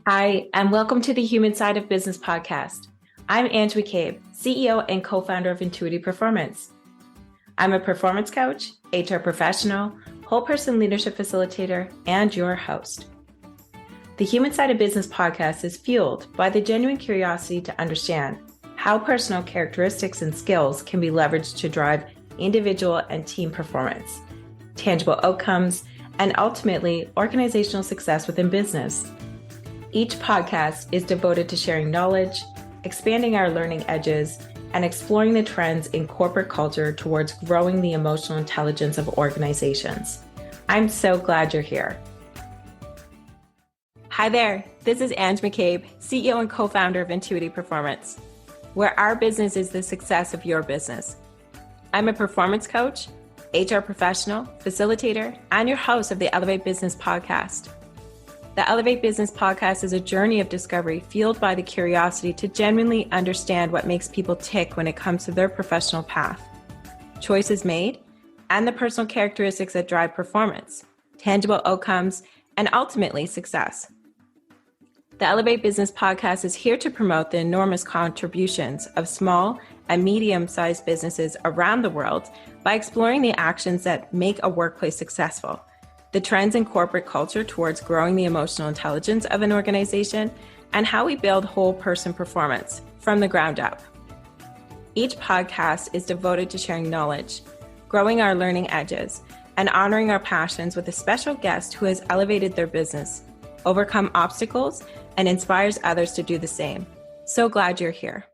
Hi, and welcome to the Human Side of Business podcast. I'm Micheal, CEO and co-founder of Intuitive Performance. I'm a performance coach, HR professional, whole person leadership facilitator, and your host. The Human Side of Business podcast is fueled by the genuine curiosity to understand how personal characteristics and skills can be leveraged to drive individual and team performance, tangible outcomes, and ultimately organizational success within business. Each podcast is devoted to sharing knowledge, expanding our learning edges, and exploring the trends in corporate culture towards growing the emotional intelligence of organizations. I'm so glad you're here. Hi there, this is Micheal, CEO and co-founder of Intuitive Performance, where our business is the success of your business. I'm a performance coach, HR professional, facilitator, and your host of the Elevate Business podcast. The Elevate Business podcast is a journey of discovery fueled by the curiosity to genuinely understand what makes people tick when it comes to their professional path, choices made, and the personal characteristics that drive performance, tangible outcomes, and ultimately success. The Elevate Business podcast is here to promote the enormous contributions of small and medium-sized businesses around the world by exploring the actions that make a workplace successful, the trends in corporate culture towards growing the emotional intelligence of an organization, and how we build whole person performance from the ground up. Each podcast is devoted to sharing knowledge, growing our learning edges, and honoring our passions with a special guest who has elevated their business, overcome obstacles, and inspires others to do the same. So glad you're here.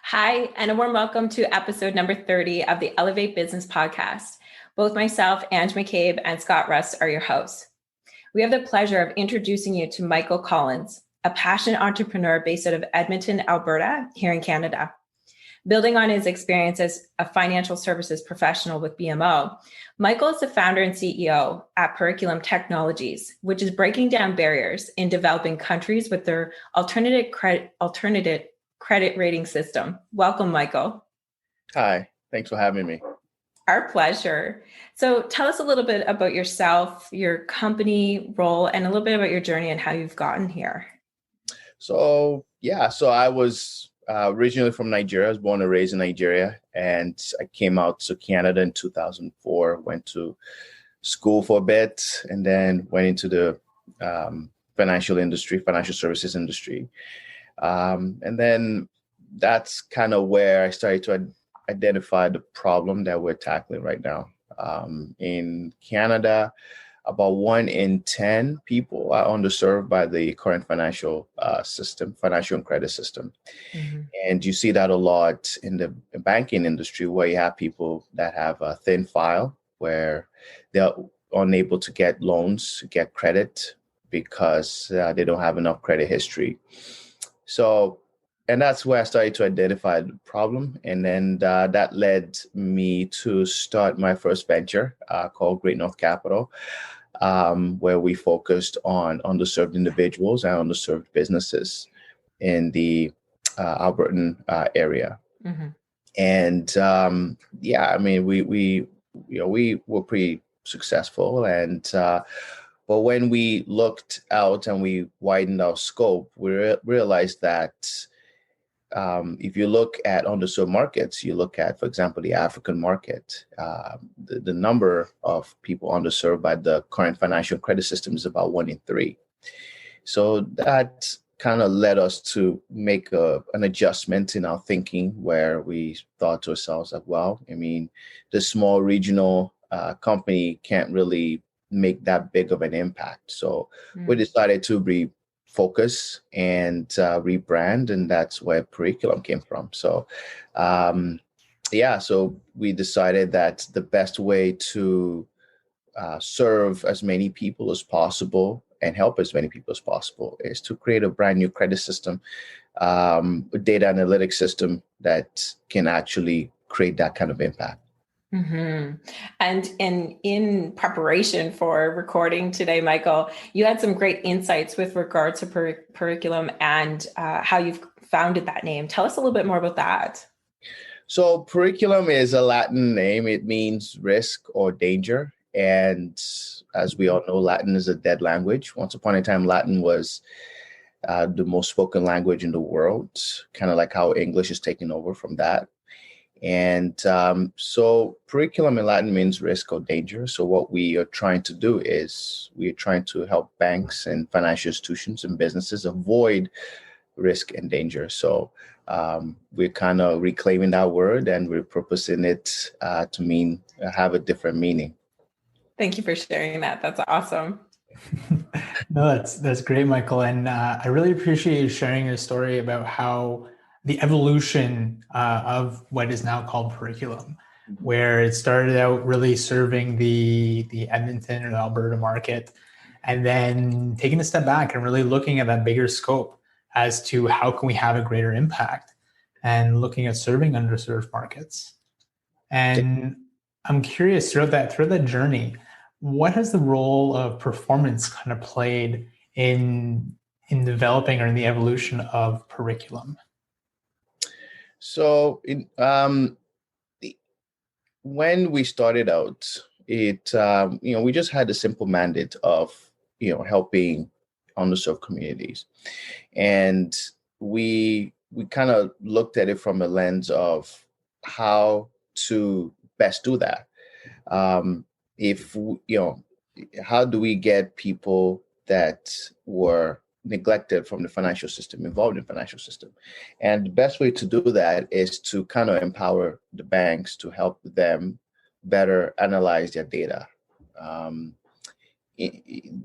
Hi, and a warm welcome to episode number 30 of the Elevate Business podcast. Both myself, Ange McCabe, and Scott Rust are your hosts. We have the pleasure of introducing you to Micheal Collins, a passionate entrepreneur based out of Edmonton, Alberta, here in Canada. Building on his experience as a financial services professional with BMO, Micheal is the founder and CEO at Periculum Technologies, which is breaking down barriers in developing countries with their alternative credit rating system. Welcome, Micheal. Hi, thanks for having me. Our pleasure. So tell us a little bit about yourself, your company role, and a little bit about your journey and how you've gotten here. So I was originally from Nigeria. I was born and raised in Nigeria, and I came out to Canada in 2004, went to school for a bit, and then went into the financial services industry. And then that's kind of where I started to identify the problem that we're tackling right now. In Canada, about 1 in 10 people are underserved by the current financial and credit system. Mm-hmm. And you see that a lot in the banking industry, where you have people that have a thin file, where they're unable to get loans, get credit, because they don't have enough credit history. And that's where I started to identify the problem. And then that led me to start my first venture called Great North Capital, where we focused on underserved individuals and underserved businesses in the Albertan area. Mm-hmm. And we were pretty successful. And but when we looked out and we widened our scope, we realized that if you look at underserved markets, you look at, for example, the African market, the number of people underserved by the current financial credit system is about 1 in 3. So that kind of led us to make an adjustment in our thinking, where we thought to ourselves that, the small regional company can't really make that big of an impact. So we decided to refocus and rebrand, and that's where Periculum came from. So so we decided that the best way to serve as many people as possible and help as many people as possible is to create a brand new credit system, a data analytics system that can actually create that kind of impact. Mm-hmm. And in preparation for recording today, Micheal, you had some great insights with regards to Periculum and how you've founded that name. Tell us a little bit more about that. So Periculum is a Latin name. It means risk or danger. And as we all know, Latin is a dead language. Once upon a time, Latin was the most spoken language in the world, kind of like how English is taking over from that. And so periculum in Latin means risk or danger. So what we are trying to do is we're trying to help banks and financial institutions and businesses avoid risk and danger. So we're kind of reclaiming that word and repurposing it to mean have a different meaning. Thank you for sharing that. That's awesome. No, that's great, Micheal. And I really appreciate you sharing your story about how the evolution of what is now called Periculum, where it started out really serving the Edmonton or the Alberta market, and then taking a step back and really looking at that bigger scope as to how can we have a greater impact and looking at serving underserved markets. And I'm curious throughout that journey, what has the role of performance kind of played in developing or in the evolution of Periculum? So when we started out, we just had a simple mandate of helping underserved communities, and we kind of looked at it from a lens of how to best do that. How do we get people that were neglected from the financial system involved in the financial system? And the best way to do that is to kind of empower the banks to help them better analyze their data.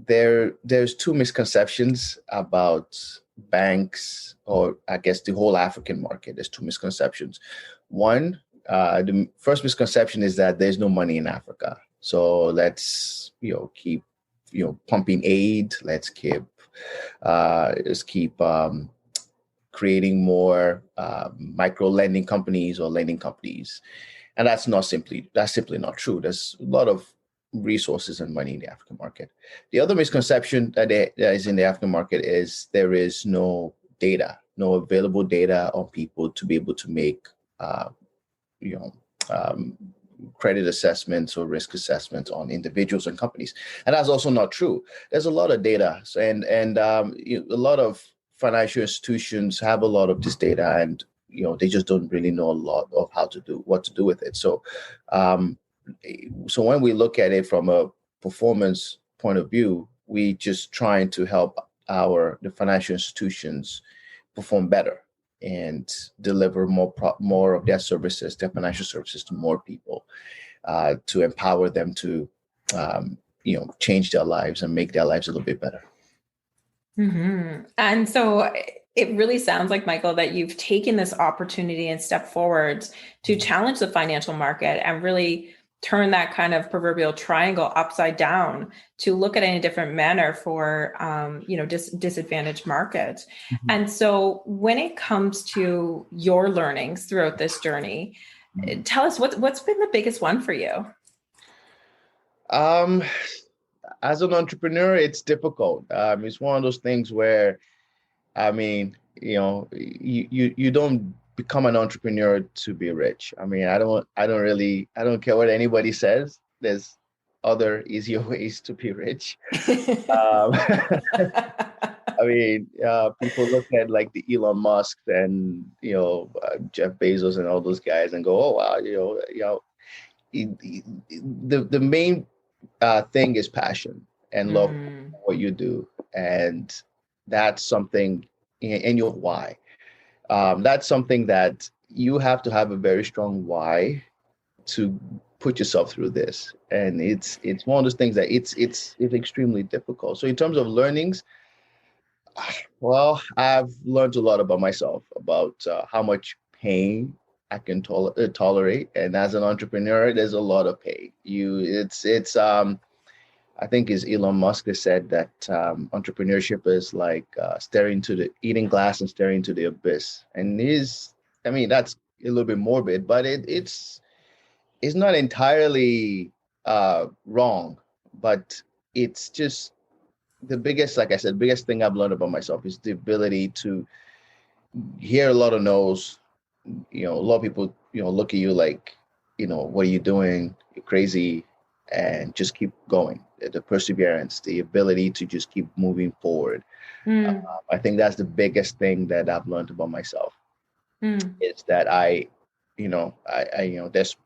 There's two misconceptions about banks, or I guess the whole African market. There's two misconceptions. One, the first misconception is that there's no money in Africa. So let's keep pumping aid. Let's keep creating more micro lending companies or lending companies, and that's simply not true. There's a lot of resources and money in the African market. The other misconception that is in the African market is there is no data, no available data on people to be able to make credit assessments or risk assessments on individuals and companies. And that's also not true. There's a lot of data, and a lot of financial institutions have a lot of this data, and they just don't really know a lot of what to do with it. So when we look at it from a performance point of view, we just trying to help the financial institutions perform better and deliver more of their services, their financial services, to more people, to empower them to, change their lives and make their lives a little bit better. Mm-hmm. And so it really sounds like, Micheal, that you've taken this opportunity and stepped forward to challenge the financial market and really turn that kind of proverbial triangle upside down to look at it in a different manner for, disadvantaged markets. Mm-hmm. And so when it comes to your learnings throughout this journey, tell us what's been the biggest one for you? As an entrepreneur, it's difficult. It's one of those things where, you don't become an entrepreneur to be rich. I don't care what anybody says. There's other easier ways to be rich. People look at like the Elon Musk and Jeff Bezos and all those guys and go, oh wow, the main thing is passion and love for what you do, and that's something, and your why. That's something that you have to have a very strong why to put yourself through this, and it's one of those things that it's extremely difficult. So in terms of learnings, well, I've learned a lot about myself, about how much pain I can tolerate, and as an entrepreneur, there's a lot of pain. I think it's Elon Musk that said that entrepreneurship is like eating glass and staring into the abyss. And that's a little bit morbid, but it's not entirely wrong. But it's just the biggest, like I said, biggest thing I've learned about myself is the ability to hear a lot of no's. A lot of people, look at you like, what are you doing? You're crazy. and just keep going. The perseverance, the ability to just keep moving forward. I think that's the biggest thing that I've learned about myself. Is that there's,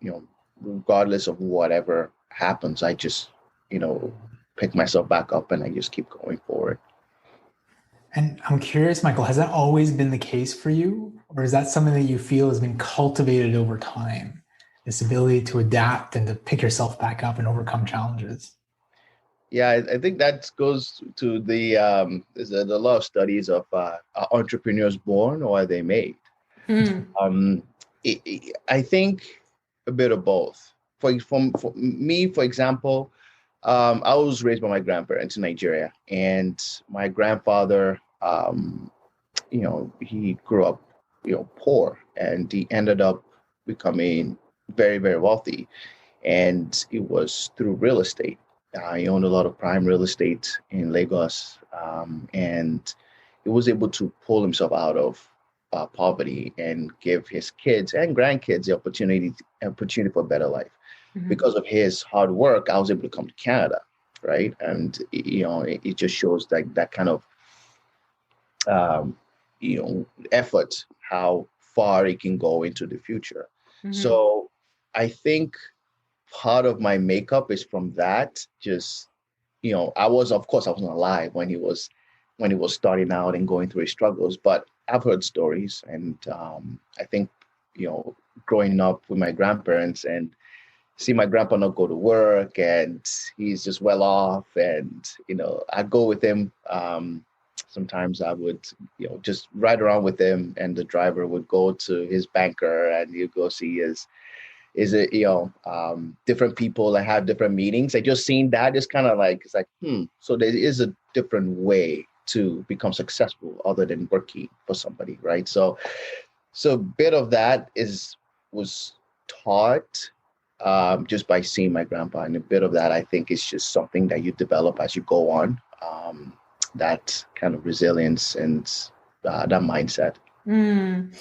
regardless of whatever happens, I just, pick myself back up and I just keep going forward. And I'm curious, Micheal, has that always been the case for you? Or is that something that you feel has been cultivated over time? This ability to adapt and to pick yourself back up and overcome challenges? Yeah, I think that goes to there's a lot of studies of are entrepreneurs born or are they made? Um, I think a bit of both. For me, for example, I was raised by my grandparents in Nigeria, and my grandfather, he grew up, poor, and he ended up becoming very, very wealthy, and it was through real estate. He owned a lot of prime real estate in Lagos, and he was able to pull himself out of poverty and give his kids and grandkids the opportunity for a better life. Because of his hard work, I was able to come to Canada, right? And it just shows that kind of effort, how far it can go into the future. So I think part of my makeup is from that. Just, I wasn't alive when he was starting out and going through his struggles, but I've heard stories, and I think, growing up with my grandparents and see my grandpa not go to work and he's just well off, and I'd go with him. Sometimes I would just ride around with him, and the driver would go to his banker and he'd go see his different people and have different meetings. I just seen that, just kind of like, it's like, so there is a different way to become successful other than working for somebody, right? So a bit of that was taught just by seeing my grandpa, and a bit of that I think is just something that you develop as you go on, that kind of resilience and that mindset. And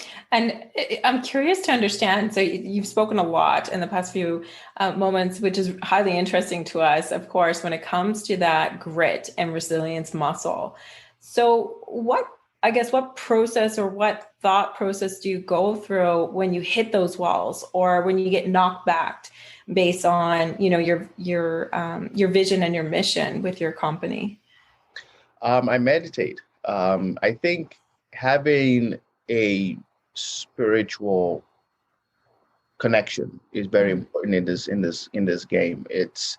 I'm curious to understand, so you've spoken a lot in the past few moments, which is highly interesting to us, of course, when it comes to that grit and resilience muscle. So what process or what thought process do you go through when you hit those walls or when you get knocked back based on, your vision and your mission with your company? I meditate. I think having a spiritual connection is very important in this game. It's,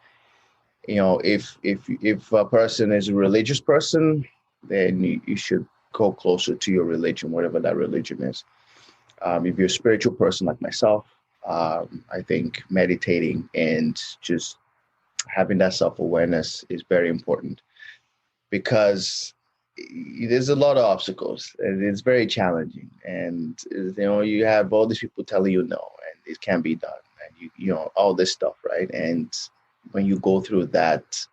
if a person is a religious person, then you should go closer to your religion, whatever that religion is. If you're a spiritual person like myself, I think meditating and just having that self-awareness is very important, because there's a lot of obstacles and it's very challenging, and you have all these people telling you no and it can't be done, and you all this stuff, right? And when you go through that,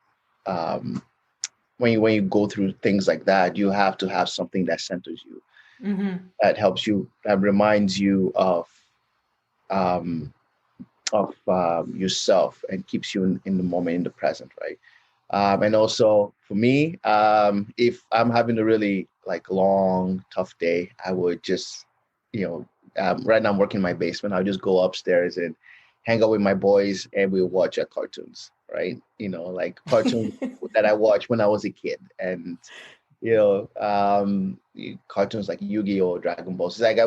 when you go through things like that, you have to have something that centers you, that helps you, that reminds you of yourself and keeps you in the moment, in the present, right? And also for me, if I'm having a really long, tough day, I would just, right now I'm working in my basement. I'll just go upstairs and hang out with my boys and we'll watch cartoons, right? Cartoons that I watched when I was a kid. And, cartoons like Yu-Gi-Oh!, Dragon Ball. It's like,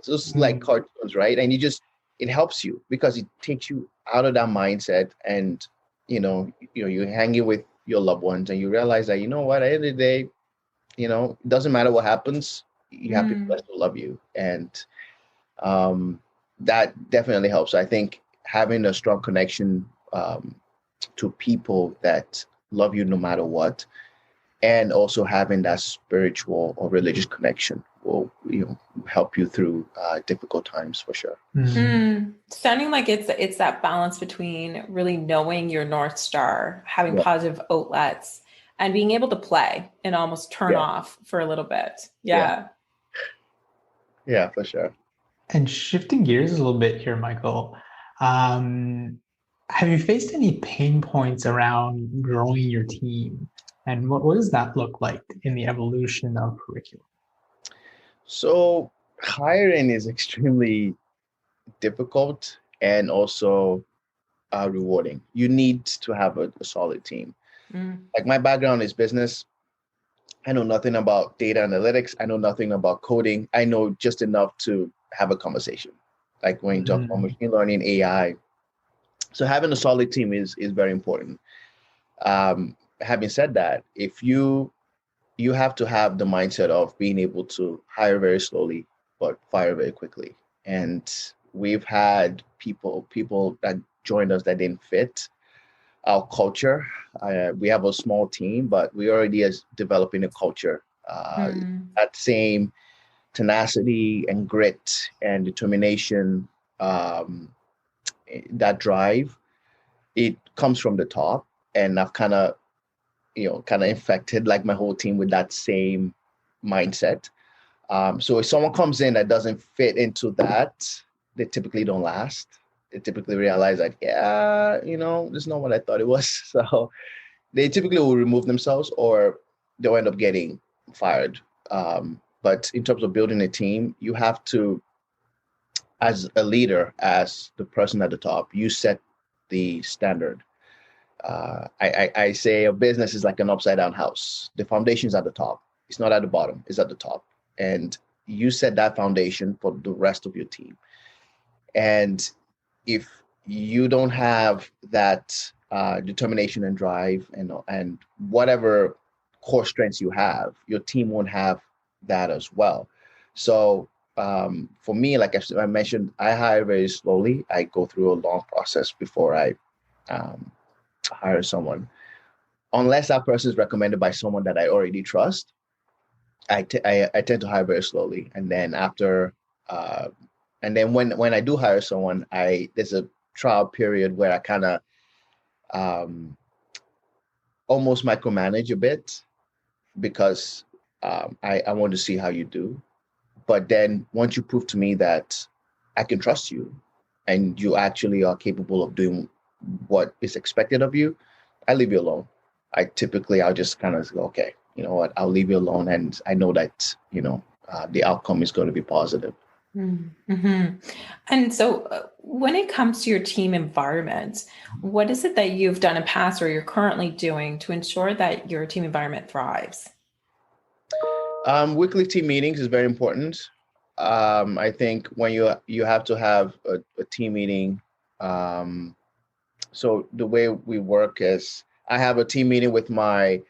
just like cartoons, right? And it helps you because it takes you out of that mindset, and you're hanging with your loved ones and you realize that, at the end of the day, it doesn't matter what happens, you have people that still love you. And that definitely helps. I think having a strong connection to people that love you no matter what, and also having that spiritual or religious connection will help you through difficult times, for sure. Sounding like it's that balance between really knowing your North Star, having positive outlets, and being able to play and almost turn off for a little bit. Yeah, for sure. And shifting gears a little bit here, Micheal, have you faced any pain points around growing your team? And what does that look like in the evolution of Periculum? So hiring is extremely difficult and also rewarding. You need to have a solid team. Like my background is business. I know nothing about data analytics. I know nothing about coding. I know just enough to have a conversation. Like when you talk about machine learning, AI. So having a solid team is very important. Having said that, if you have to have the mindset of being able to hire very slowly but fire very quickly. And we've had people that joined us that didn't fit our culture. We have a small team, but we already is developing a culture. That same tenacity and grit and determination, that drive, it comes from the top. And I've kind of infected like my whole team with that same mindset. So if someone comes in that doesn't fit into that, they typically don't last. They typically realize that, yeah, this is not what I thought it was. So they typically will remove themselves or they'll end up getting fired. But in terms of building a team, you have to, as a leader, as the person at the top, you set the standard. I say a business is like an upside down house. The foundation is at the top. It's not at the bottom. It's at the top. And you set that foundation for the rest of your team. And if you don't have that determination and drive and whatever core strengths you have, your team won't have that as well. So for me, like I mentioned, I hire very slowly. I go through a long process before I hire someone. Unless that person is recommended by someone that I already trust, I tend to hire very slowly. And then when I do hire someone, there's a trial period where I kind of almost micromanage a bit because I want to see how you do. But then once you prove to me that I can trust you and you actually are capable of doing what is expected of you, I leave you alone. I'll just kind of go, okay, you know what, I'll leave you alone. And I know that, the outcome is going to be positive. Mm-hmm. And so when it comes to your team environment, what is it that you've done in the past or you're currently doing to ensure that your team environment thrives? Weekly team meetings is very important. I think when you have to have a team meeting. So the way we work is I have a team meeting with my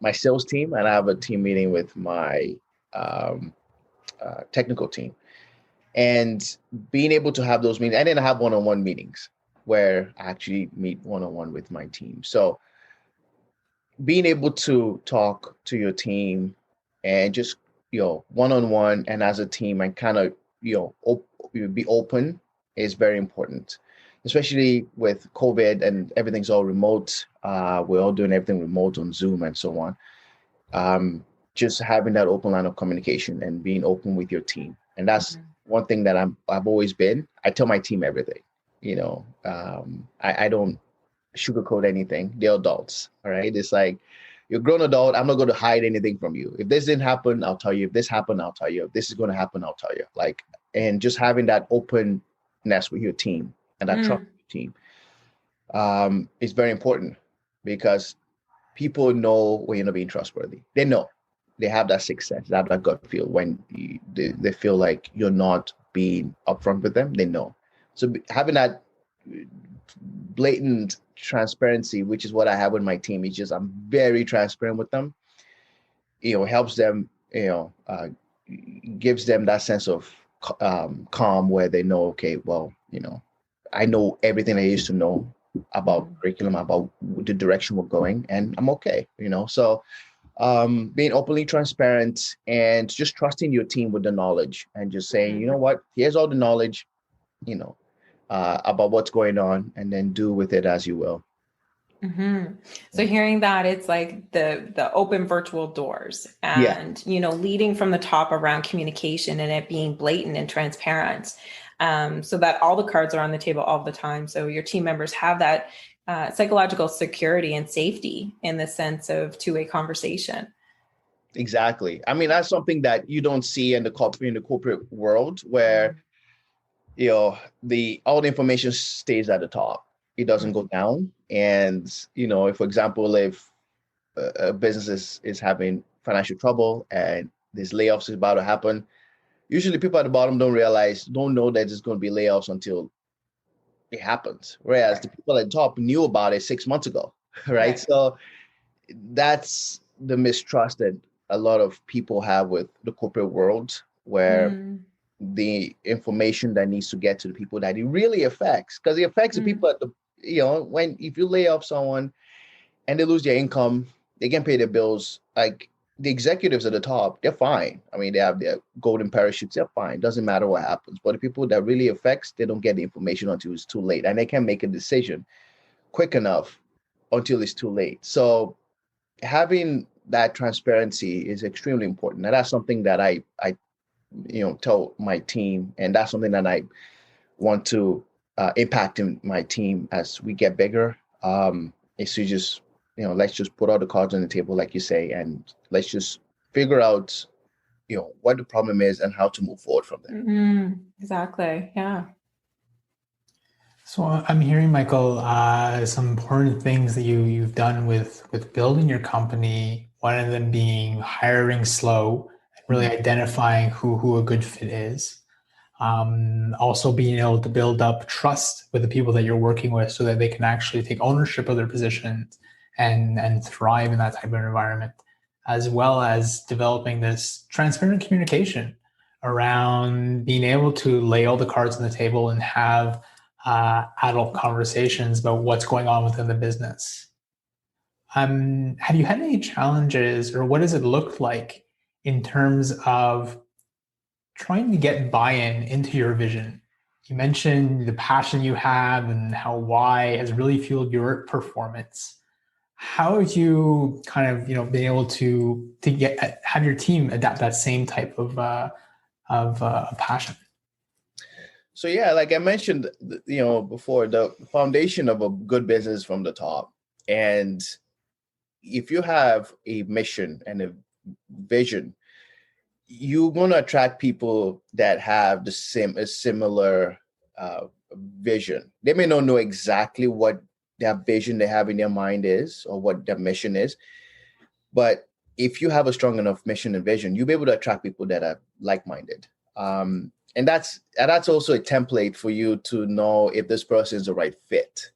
my sales team, and I have a team meeting with my technical team. And being able to have those meetings, and then I have one-on-one meetings where I actually meet one-on-one with my team. So being able to talk to your team and just, one-on-one and as a team and kind of, be open is very important, especially with COVID and everything's all remote. We're all doing everything remote on Zoom and so on. Just having that open line of communication and being open with your team. And that's one thing that I've always been. I tell my team everything, I don't sugarcoat anything. They're adults. All right. It's like you're a grown adult. I'm not going to hide anything from you. If this didn't happen, I'll tell you. If this happened, I'll tell you. If this is going to happen, I'll tell you. And just having that openness with your team and that trust with your team is very important because people know when you're not being trustworthy. They know. They have that sixth sense, that gut feel when they feel like you're not being upfront with them. They know. So having that blatant transparency, which is what I have with my team, is just I'm very transparent with them. Helps them. Gives them that sense of calm where they know, okay, well, I know everything I used to know about curriculum, about the direction we're going, and I'm okay. So. Being openly transparent and just trusting your team with the knowledge and just saying, you know what, here's all the knowledge, about what's going on, and then do with it as you will. Mm-hmm. So hearing that, it's like the open virtual doors and, leading from the top around communication and it being blatant and transparent. so that all the cards are on the table all the time. So your team members have that psychological security and safety in the sense of two-way conversation. Exactly. I mean, that's something that you don't see in the corporate world, where all the information stays at the top. It doesn't go down. And if, for example, if a business is having financial trouble and there's layoffs is about to happen, usually people at the bottom don't know that there's going to be layoffs until it happens. Whereas the people at the top knew about it 6 months ago, right? So that's the mistrust that a lot of people have with the corporate world, where the information that needs to get to the people that it really affects, because it affects the people at the, if you lay off someone and they lose their income, they can pay their bills. Like the executives at the top, they're fine. I mean, they have their golden parachutes, they're fine. Doesn't matter what happens. But the people that really affects, they don't get the information until it's too late. And they can't make a decision quick enough until it's too late. So having that transparency is extremely important. And that's something that I tell my team. And that's something that I want to impact in my team as we get bigger. Is to just, let's just put all the cards on the table, like you say, and let's just figure out, what the problem is and how to move forward from there. Exactly. Yeah. So I'm hearing, Micheal, some important things that you've done with building your company. One of them being hiring slow and really identifying who a good fit is. Also being able to build up trust with the people that you're working with so that they can actually take ownership of their positions and thrive in that type of environment, as well as developing this transparent communication around being able to lay all the cards on the table and have adult conversations about what's going on within the business. Have you had any challenges, or what does it look like in terms of trying to get buy-in into your vision? You mentioned the passion you have and how why has really fueled your performance. How have you kind of been able to have your team adapt that same type of passion? So yeah, like I mentioned, before, the foundation of a good business from the top. And if you have a mission and a vision, you're going to attract people that have a similar vision. They may not know exactly what their vision they have in their mind is or what their mission is, but if you have a strong enough mission and vision, you'll be able to attract people that are like-minded. And that's also a template for you to know if this person is the right fit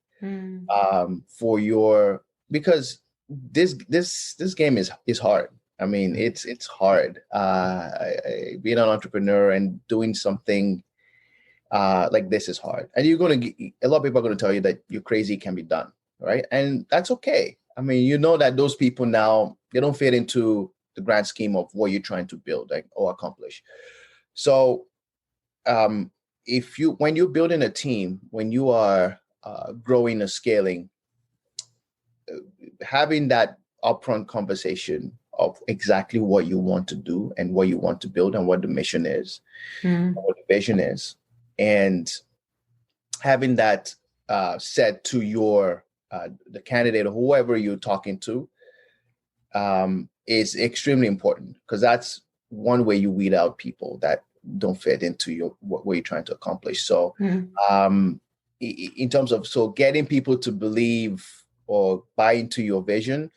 because this game is hard. I mean, it's hard being an entrepreneur and doing something like this is hard. And a lot of people are going to tell you that you're crazy can be done, right? And that's okay. I mean, that those people now, they don't fit into the grand scheme of what you're trying to build or accomplish. So when you're building a team, when you are growing or scaling, having that upfront conversation of exactly what you want to do and what you want to build and what the mission is, what the vision is, and having that said to the candidate or whoever you're talking to is extremely important, because that's one way you weed out people that don't fit into what you're trying to accomplish. So in terms of getting people to believe or buy into your vision,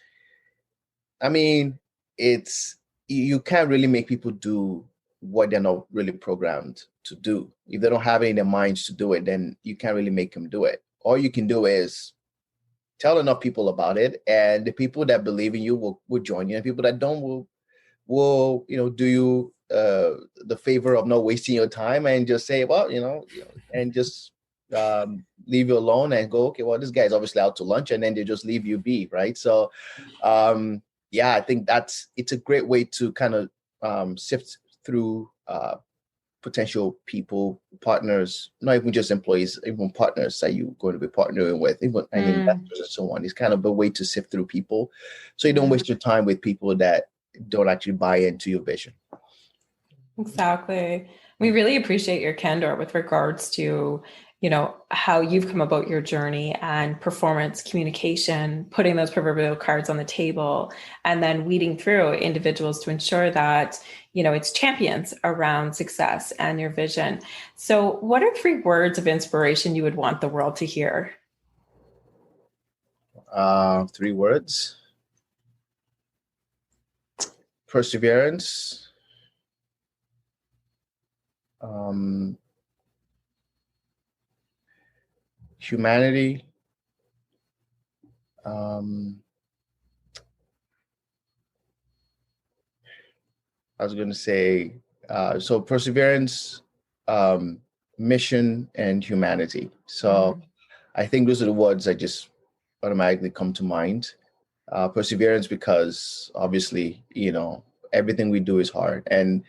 I mean, you can't really make people do what they're not really programmed to do. If they don't have it in their minds to do it, then you can't really make them do it. All you can do is tell enough people about it, and the people that believe in you will join you, and people that don't will do you the favor of not wasting your time and just say, well, and just leave you alone and go, okay, well, this guy's obviously out to lunch, and then they just leave you be, right? So yeah, I think it's a great way to kind of sift through potential people, partners, not even just employees, even partners that you're going to be partnering with, even investors and so on. It's kind of a way to sift through people, so you don't waste your time with people that don't actually buy into your vision. Exactly. We really appreciate your candor with regards to, how you've come about your journey and performance communication, putting those proverbial cards on the table, and then weeding through individuals to ensure that, it's champions around success and your vision. So what are 3 words of inspiration you would want the world to hear? 3 words. Perseverance. Humanity. I was going to say, so perseverance, mission, and humanity. So I think those are the words that just automatically come to mind. Perseverance, because obviously, everything we do is hard. And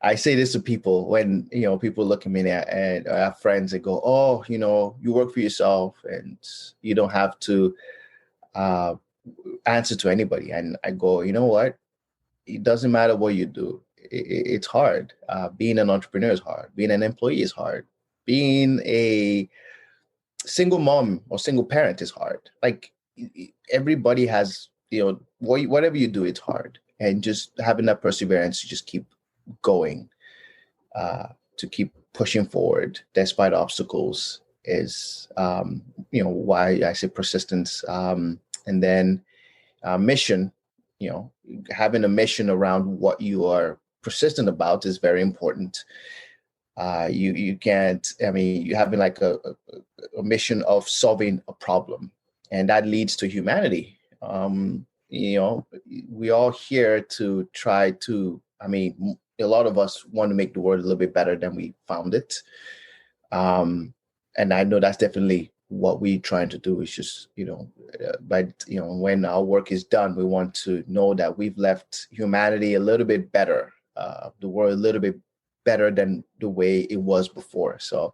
I say this to people when, people look at me and I have friends that go, oh, you work for yourself and you don't have to answer to anybody. And I go, you know what? It doesn't matter what you do. It's hard. Being an entrepreneur is hard. Being an employee is hard. Being a single mom or single parent is hard. Like everybody has, whatever you do, it's hard. And just having that perseverance to just keep going, to keep pushing forward despite obstacles is, why I say persistence. And then mission, having a mission around what you are persistent about is very important. You can't, you having like a mission of solving a problem, and that leads to humanity. We all here to try to, a lot of us want to make the world a little bit better than we found it. And I know that's definitely what we're trying to do. Is just, when our work is done, we want to know that we've left humanity a little bit better, the world a little bit better than the way it was before. So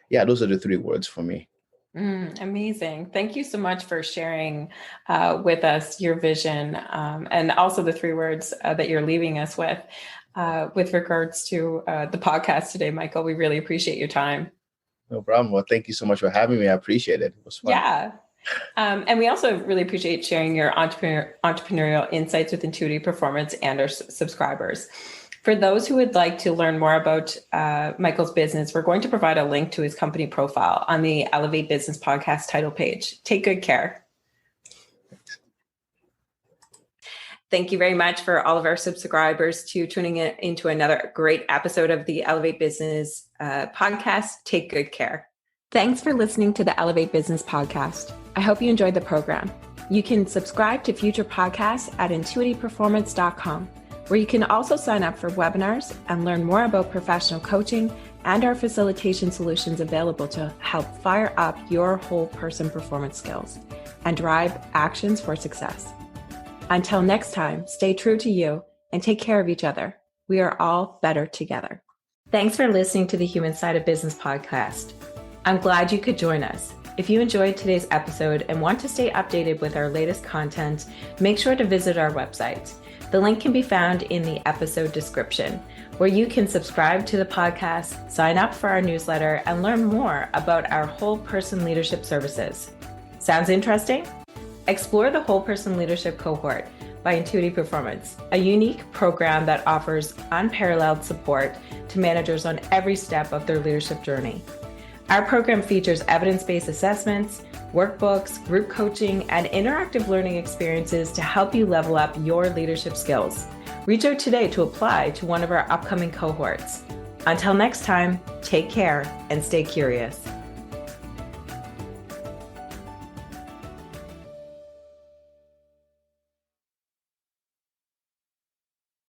yeah, those are the 3 words for me. Amazing. Thank you so much for sharing with us your vision, and also the 3 words that you're leaving us with regards to the podcast today, Micheal. We really appreciate your time. No problem. Well, thank you so much for having me. I appreciate it. It was fun. Yeah. And we also really appreciate sharing your entrepreneurial insights with Intuitive Performance and our subscribers. For those who would like to learn more about Micheal's business, we're going to provide a link to his company profile on the Elevate Business Podcast title page. Take good care. Thank you very much for all of our subscribers to tuning in into another great episode of the Elevate Business Podcast. Take good care. Thanks for listening to the Elevate Business Podcast. I hope you enjoyed the program. You can subscribe to future podcasts at intuitiveperformance.com, where you can also sign up for webinars and learn more about professional coaching and our facilitation solutions available to help fire up your whole person performance skills and drive actions for success. Until next time, stay true to you and take care of each other. We are all better together. Thanks for listening to the Human Side of Business podcast. I'm glad you could join us. If you enjoyed today's episode and want to stay updated with our latest content, make sure to visit our website. The link can be found in the episode description, where you can subscribe to the podcast, sign up for our newsletter, and learn more about our whole person leadership services. Sounds interesting? Explore the Whole Person Leadership Cohort by Intuitive Performance, a unique program that offers unparalleled support to managers on every step of their leadership journey. Our program features evidence-based assessments, workbooks, group coaching, and interactive learning experiences to help you level up your leadership skills. Reach out today to apply to one of our upcoming cohorts. Until next time, take care and stay curious.